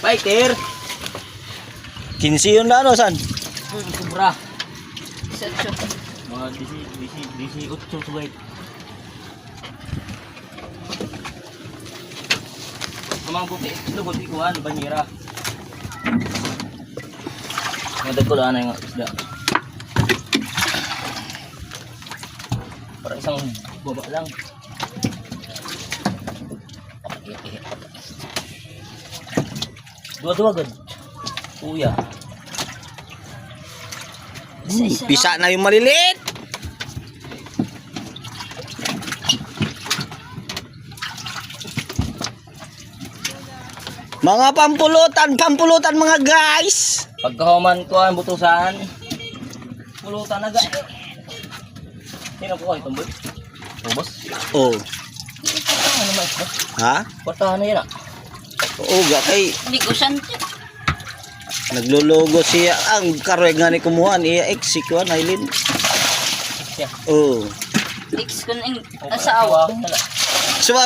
Fighter. 15 yun na ano, san? Sobra. Mga disi 8 subay. Kamang buti, lugod ikuan, banyera. Nagdagulaan na yung isda. Para isang baba lang. Dua-dua gud. Uya. Pisa na yung maliliit. Mga pampulutan mga guys. Pagkahuman ko ang butusan. Pulutan na guys. Sino ko itong boy? Ubos? Oh. Ano mais ba? Ha? Portahan na yan ah. Oo, kay Hindi ko siya. naglulugo siya ang karoy nga ni kumuhan iya exikuan Aileen. Yeah. Oh. X ko na yung asawa. So